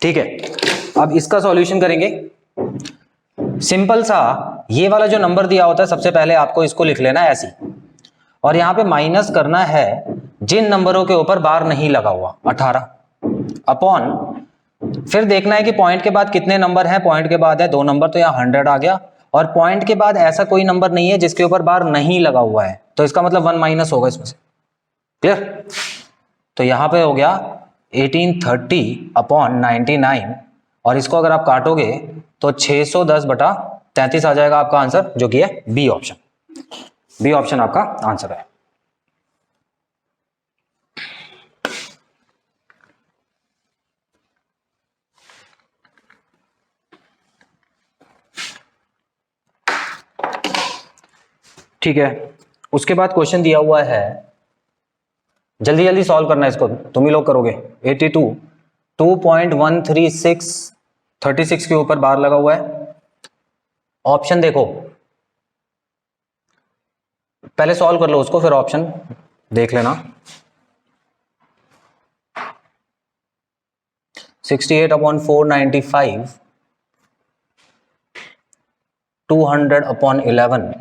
ठीक है, अब इसका सॉल्यूशन करेंगे। सिंपल सा, ये वाला जो नंबर दिया होता है सबसे पहले आपको इसको लिख लेना है ऐसे, और यहां पे माइनस करना है जिन नंबरों के ऊपर बार नहीं लगा हुआ, 18 अपॉन, फिर देखना है कि पॉइंट के बाद कितने नंबर हैं, पॉइंट के बाद है 2 नंबर, तो यहाँ 100 आ गया, और पॉइंट के बाद ऐसा कोई नंबर नहीं है जिसके ऊपर बार नहीं लगा हुआ है, तो इसका मतलब 1 माइनस होगा इसमें से। क्लियर? तो यहां पे हो गया 1830/99, और इसको अगर आप काटोगे तो 610/33 आ जाएगा आपका आंसर, जो कि है बी ऑप्शन। बी ऑप्शन आपका आंसर है। ठीक है, उसके बाद क्वेश्चन दिया हुआ है, जल्दी जल्दी सॉल्व करना है इसको, तुम ही लोग करोगे। 82 2.136 36 के ऊपर बार लगा हुआ है। ऑप्शन देखो, पहले सॉल्व कर लो उसको, फिर ऑप्शन देख लेना। 68/495 200/11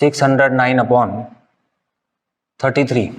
609/33।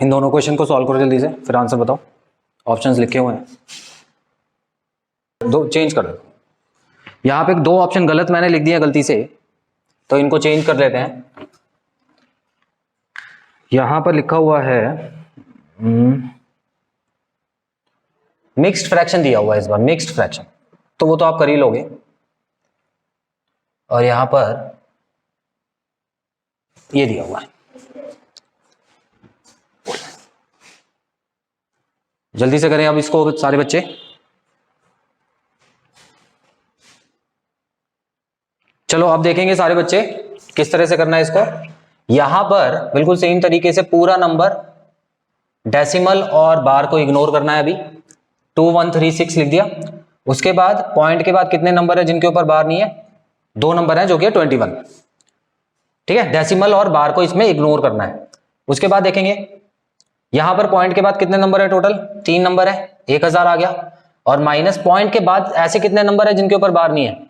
इन दोनों क्वेश्चन को सॉल्व करो जल्दी से, फिर आंसर बताओ। ऑप्शंस लिखे हुए हैं, दो चेंज कर दो। यहां पे 2 ऑप्शन गलत मैंने लिख दिए गलती से, तो इनको चेंज कर लेते हैं। यहां पर लिखा हुआ है मिक्स्ड फ्रैक्शन दिया हुआ है इस बार, मिक्स्ड फ्रैक्शन, तो वो तो आप कर ही लोगे। और यहां पर ये दिया हुआ है, जल्दी से करें अब इसको सारे बच्चे। चलो अब देखेंगे सारे बच्चे किस तरह से करना है इसको। यहां पर बिल्कुल सेम तरीके से पूरा नंबर, डेसिमल और बार को इग्नोर करना है। अभी 2136 लिख दिया, उसके बाद पॉइंट के बाद कितने नंबर है जिनके ऊपर बार नहीं है, 2 नंबर है जो कि 21। ठीक है, डेसिमल और बार को इसमें इग्नोर करना है। उसके बाद देखेंगे यहां पर पॉइंट के बाद कितने नंबर है, टोटल 3 नंबर है, 1000 आ गया। और माइनस पॉइंट के बाद ऐसे कितने नंबर है जिनके ऊपर बार नहीं है?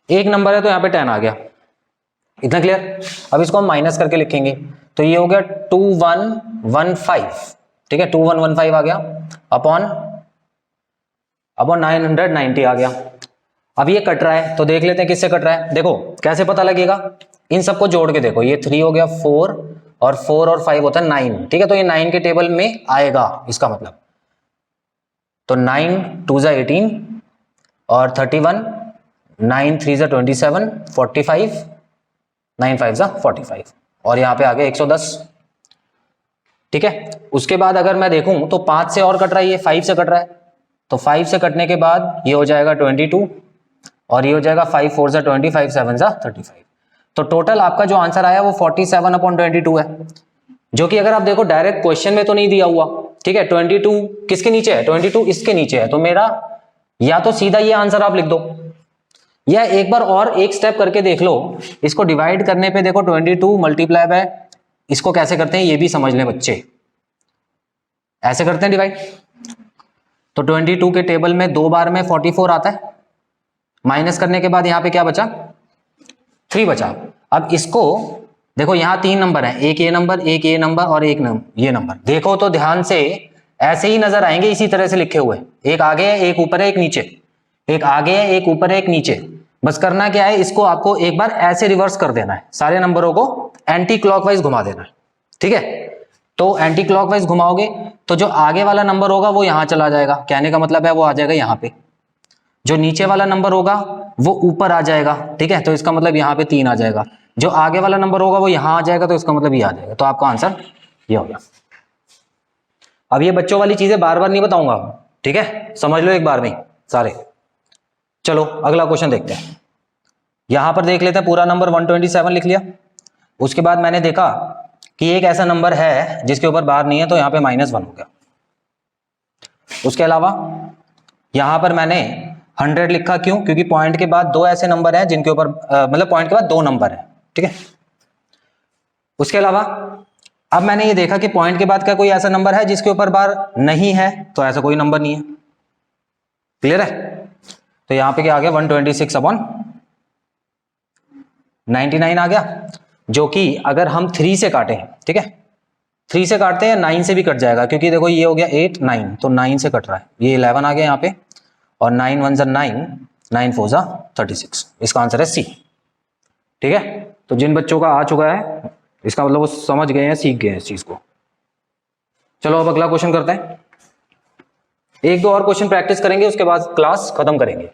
एक नंबर है, तो यहाँ पे 10 आ गया। इतना क्लियर? अब इसको हम माइनस करके लिखेंगे, तो ये हो गया 2115, ठीक है, 2115 आ गया अपॉन 990 आ गया। अब ये कट रहा है, तो देख लेते हैं किससे कट रहा है। देखो कैसे पता लगेगा, इन सबको जोड़ के देखो, ये 3 हो गया 4 और 4 और 5 होता है 9, ठीक है, तो ये 9 के टेबल में आएगा इसका मतलब। तो 9 2 जा 18 और 31, 9 3 जा 27, 45, 9 5 जा 45 और यहाँ पे आ गया 110, ठीक है। उसके बाद अगर मैं देखूं तो 5 से और कट रहा है, ये 5 से कट रहा है, तो 5 से कटने के बाद ये हो जाएगा 22 और ये हो जाएगा 5 4 जा 20, 5 7 जा 35। तो टोटल आपका जो आंसर आया वो 47/22 है, जो कि अगर आप देखो डायरेक्ट क्वेश्चन में तो नहीं दिया हुआ, ठीक है। 22 किसके नीचे है? 22 इसके नीचे है, तो मेरा या तो सीधा ये आंसर आप लिख दो, या एक बार और एक स्टेप करके देख लो। इसको डिवाइड करने पे देखो 22 मल्टीप्लाई बाय, इसको कैसे करते हैं ये भी समझ लें बच्चे, ऐसे करते हैं डिवाइड। तो 22 के टेबल में 2 बार में 44 आता है, माइनस करने के बाद यहां पे क्या बचा? 3 बचा। अब इसको देखो, यहां 3 नंबर है, एक ये नंबर, एक ये नंबर और एक ये नंबर। देखो तो ध्यान से, ऐसे ही नजर आएंगे इसी तरह से लिखे हुए, एक आगे है एक ऊपर है एक नीचे, एक आगे है एक ऊपर है एक नीचे। बस करना क्या है, इसको आपको एक बार ऐसे रिवर्स कर देना है, सारे नंबरों को एंटी क्लॉकवाइज घुमा देना है, ठीक है। तो एंटी क्लॉकवाइज घुमाओगे तो जो आगे वाला नंबर होगा वो यहां चला जाएगा, कहने का मतलब है वो आ जाएगा यहां पे। जो नीचे वाला नंबर होगा वो ऊपर आ जाएगा, ठीक है, तो इसका मतलब यहाँ पे 3 आ जाएगा। जो आगे वाला नंबर होगा वो यहां आ जाएगा, तो इसका मतलब ये आ जाएगा। तो आपका आंसर ये हो गया। अब ये बच्चों वाली चीजें बार बार नहीं बताऊंगा, ठीक है, समझ लो एक बार में सारे। चलो अगला क्वेश्चन देखते हैं। यहां पर देख लेते हैं, पूरा नंबर 127 लिख लिया। उसके बाद मैंने देखा कि एक ऐसा नंबर है जिसके ऊपर बार नहीं है, तो यहाँ पे -1 हो गया। उसके अलावा यहां पर मैंने 100 लिखा, क्यों? क्योंकि पॉइंट के बाद 2 ऐसे नंबर हैं जिनके ऊपर मतलब पॉइंट के बाद 2 नंबर हैं, ठीक है। उसके अलावा अब मैंने ये देखा कि पॉइंट के बाद का कोई ऐसा नंबर है जिसके ऊपर बार नहीं है, तो ऐसा कोई नंबर नहीं है। क्लियर है? तो यहां पे क्या आ गया? 126/99 आ गया, जो कि अगर हम 3 से काटें, ठीक है, 3 से काटते हैं 9 से भी कट जाएगा, क्योंकि देखो ये हो गया 8 9, तो 9 से कट रहा है, ये 11 आ गया यहाँ पे, और 9 1 9, 9 4 36। इसका आंसर है सी, ठीक है। तो जिन बच्चों का आ चुका है इसका मतलब वो समझ गए हैं, सीख गए हैं इस चीज को। चलो अब अगला क्वेश्चन करते हैं, एक दो और क्वेश्चन प्रैक्टिस करेंगे, उसके बाद क्लास खत्म करेंगे।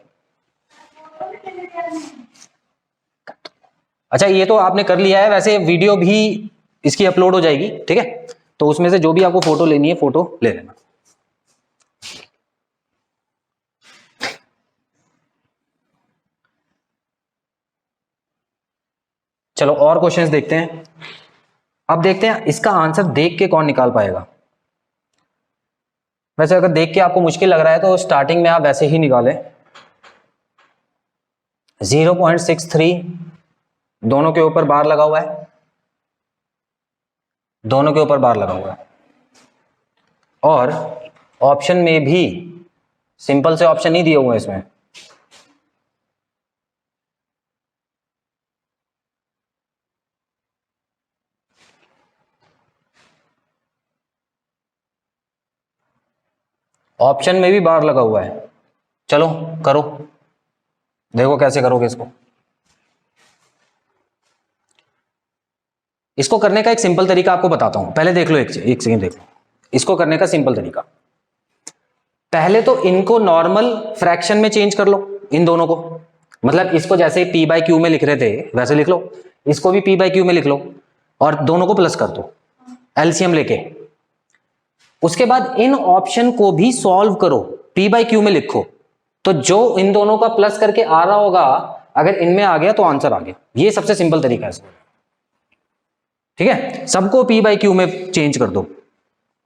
अच्छा, ये तो आपने कर लिया है, वैसे वीडियो भी इसकी अपलोड हो जाएगी, ठीक है, तो उसमें से जो भी आपको फोटो लेनी है फोटो ले लेना। चलो और क्वेश्चंस देखते हैं। अब देखते हैं इसका आंसर देख के कौन निकाल पाएगा। वैसे अगर देख के आपको मुश्किल लग रहा है तो स्टार्टिंग में आप वैसे ही निकालें। 0.63 दोनों के ऊपर बार लगा हुआ है, दोनों के ऊपर बार लगा हुआ है, और ऑप्शन में भी सिंपल से ऑप्शन नहीं दिए हुए हैं इसमें। ऑप्शन में भी बार लगा हुआ है। चलो करो, देखो कैसे करोगे इसको। इसको करने का एक सिंपल तरीका आपको बताता हूं, पहले देख लो, एक सेकंड देख लो इसको करने का सिंपल तरीका। पहले तो इनको नॉर्मल फ्रैक्शन में चेंज कर लो, इन दोनों को, मतलब इसको जैसे p/q में लिख रहे थे वैसे लिख लो, इसको भी p/q में लिख लो, और दोनों को प्लस कर दो एलसीएम लेके। उसके बाद इन ऑप्शन को भी सॉल्व करो, p/q में लिखो, तो जो इन दोनों का प्लस करके आ रहा होगा अगर इनमें आ गया तो आंसर आ गया। ये सबसे सिंपल तरीका है इसका, ठीक है। सबको p/q में चेंज कर दो,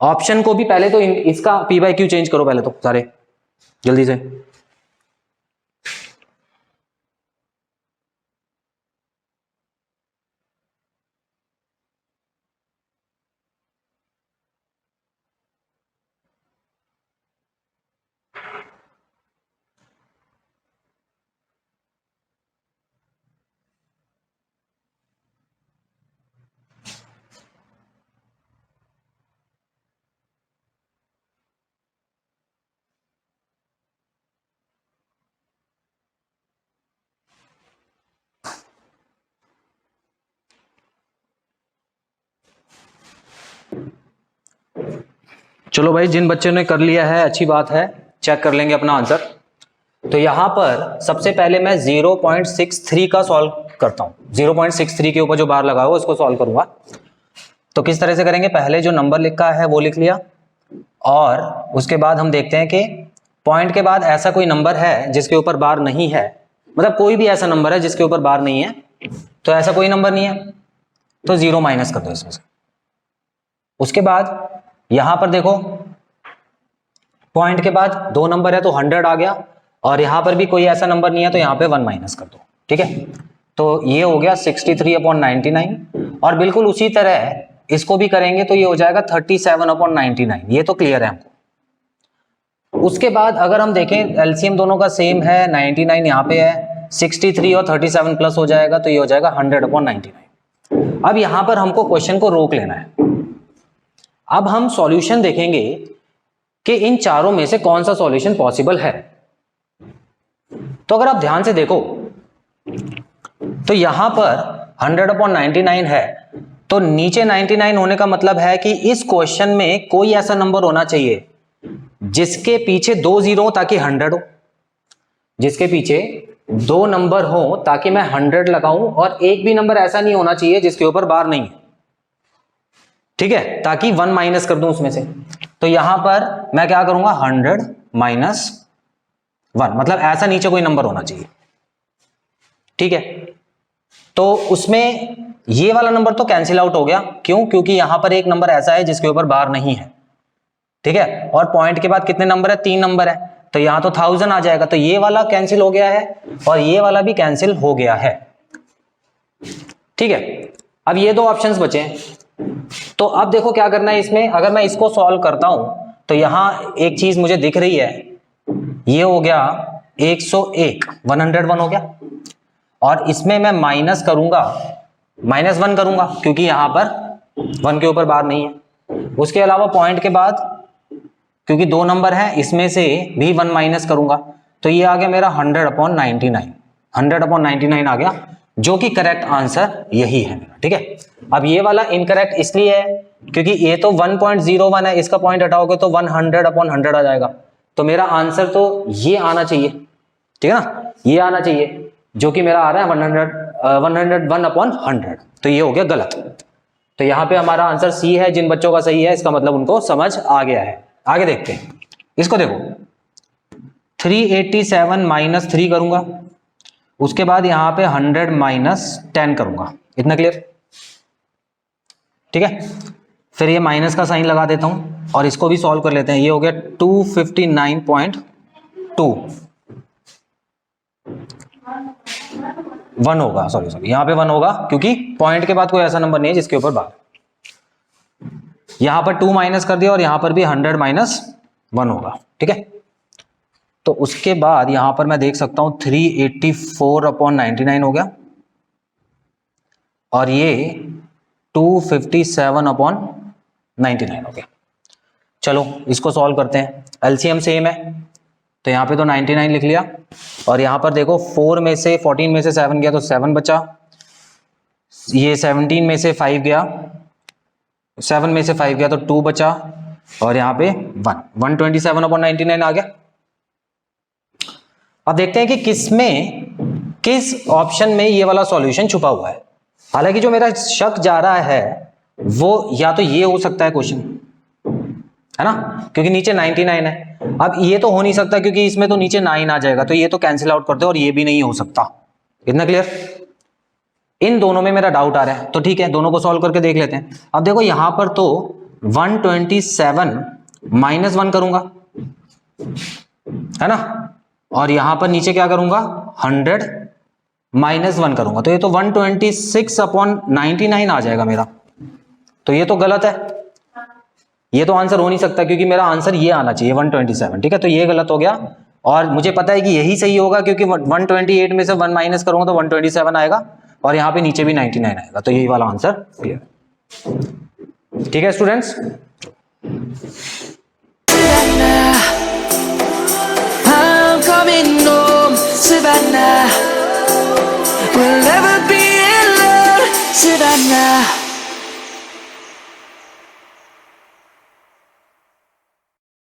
ऑप्शन को भी पहले तो इसका p/q चेंज करो पहले तो सारे जल्दी से। चलो भाई, जिन बच्चों ने कर लिया है अच्छी बात है, चेक कर लेंगे अपना आंसर। तो यहां पर सबसे पहले मैं 0.63 का सॉल्व करता हूं। 0.63 के ऊपर जो बार लगा हुआ उसको सॉल्व करूंगा। तो किस तरह से करेंगे, पहले जो नंबर लिखा है वो लिख लिया, और उसके बाद हम देखते हैं कि पॉइंट के बाद ऐसा कोई नंबर है जिसके ऊपर बार नहीं है, मतलब कोई भी ऐसा नंबर है जिसके ऊपर बार नहीं है, तो ऐसा कोई नंबर नहीं है तो 0 माइनस कर दो इसमें से। उसके बाद यहां पर देखो पॉइंट के बाद 2 नंबर है तो 100 आ गया, और यहां पर भी कोई ऐसा नंबर नहीं है तो यहां पे 1 माइनस कर दो, ठीक है। तो ये हो गया 63/99, और बिल्कुल उसी तरह इसको भी करेंगे तो ये हो जाएगा 37/99। ये तो क्लियर है हमको। उसके बाद अगर हम देखें एलसीएम दोनों का सेम है, 99 यहाँ पे है, 63 और 37 प्लस हो जाएगा तो ये हो जाएगा 100/99। अब यहां पर हमको क्वेश्चन को रोक लेना है। अब हम सॉल्यूशन देखेंगे कि इन चारों में से कौन सा सॉल्यूशन पॉसिबल है। तो अगर आप ध्यान से देखो तो यहां पर 100/99 है, तो नीचे 99 होने का मतलब है कि इस क्वेश्चन में कोई ऐसा नंबर होना चाहिए जिसके पीछे 2 जीरो हो ताकि 100 हो, जिसके पीछे 2 नंबर हो ताकि मैं 100 लगाऊं, और एक भी नंबर ऐसा नहीं होना चाहिए जिसके ऊपर बार नहीं है, ठीक है, ताकि 1 माइनस कर दूं उसमें से। तो यहां पर मैं क्या करूंगा, 100 माइनस 1, मतलब ऐसा नीचे कोई नंबर होना चाहिए, ठीक है। तो उसमें ये वाला नंबर तो कैंसिल आउट हो गया, क्यों, क्योंकि यहां पर एक नंबर ऐसा है जिसके ऊपर बार नहीं है, ठीक है। और पॉइंट के बाद कितने नंबर है, 3 नंबर है, तो यहां तो 1000 आ जाएगा, तो ये वाला कैंसिल हो गया है और ये वाला भी कैंसिल हो गया है, ठीक है। अब ये 2 ऑप्शंस बचे हैं, तो अब देखो क्या करना है इसमें। अगर मैं इसको सॉल्व करता हूं तो यहां एक चीज मुझे दिख रही है, ये हो गया 101, 101 हो गया, और इसमें मैं माइनस करूंगा, -1 करूंगा क्योंकि यहां पर 1 के ऊपर बार नहीं है। उसके अलावा पॉइंट के बाद क्योंकि 2 नंबर है इसमें से भी 1 माइनस करूंगा, तो ये आ गया मेरा 100/99, 100/99 आ गया, जो कि करेक्ट आंसर यही है मेरा, ठीक है। अब ये वाला इनकरेक्ट इसलिए है क्योंकि ये तो 1.01 है, इसका पॉइंट हटाओगे तो 100/100 आ जाएगा, तो मेरा आंसर तो ये आना चाहिए, ठीक है ना, ये आना चाहिए, जो कि मेरा आ रहा है 101/100, तो ये हो गया गलत। तो यहां पे हमारा आंसर सी है। जिन बच्चों का सही है इसका मतलब उनको समझ आ गया है। आगे देखते हैं, इसको देखो 387 माइनस 3 करूंगा, उसके बाद यहां पे 100 माइनस 10 करूंगा, इतना क्लियर, ठीक है। फिर ये माइनस का साइन लगा देता हूं और इसको भी सॉल्व कर लेते हैं। ये हो गया 259.2, 1 होगा, सॉरी यहां पे 1 होगा क्योंकि पॉइंट के बाद कोई ऐसा नंबर नहीं है जिसके ऊपर बार। यहां पर 2 माइनस कर दिया और यहां पर भी 100 माइनस 1 होगा, ठीक है। तो उसके बाद यहां पर मैं देख सकता हूं 384/99 हो गया, और ये 257/99 हो गया। चलो इसको सॉल्व करते हैं। एलसीएम सेम है तो यहां पे तो 99 लिख लिया, और यहां पर देखो 14 में से 7 गया तो 7 बचा, ये 17 में से 5 गया, 7 में से 5 गया तो 2 बचा, और यहां पे 127/99 आ गया। अब देखते हैं कि किस ऑप्शन में ये वाला सॉल्यूशन छुपा हुआ है। हालांकि जो मेरा शक जा रहा है वो या तो ये हो सकता है क्वेश्चन, है ना, क्योंकि नीचे 99 है। अब ये तो हो नहीं सकता क्योंकि इसमें तो नीचे 9 आ जाएगा, तो ये तो कैंसिल आउट कर दो, और ये भी नहीं हो सकता, इतना क्लियर। इन दोनों में मेरा डाउट आ रहा है, तो ठीक है दोनों को सॉल्व करके देख लेते हैं। अब देखो यहां पर तो 127 माइनस 1 करूंगा, है ना, और यहां पर नीचे क्या करूंगा 100 माइनस 1 करूंगा, तो ये तो 126/99 आ जाएगा मेरा, तो ये तो गलत है, ये तो आंसर हो नहीं सकता क्योंकि मेरा आंसर ये आना चाहिए 127, ठीक है। तो ये गलत हो गया, और मुझे पता है कि यही सही होगा क्योंकि 128 में से 1 माइनस करूंगा तो 127 आएगा, और यहां पे नीचे भी 99 आएगा, तो यही वाला आंसर क्लियर, ठीक है students. I'm coming home, Savannah. We'll never be alone, Savannah.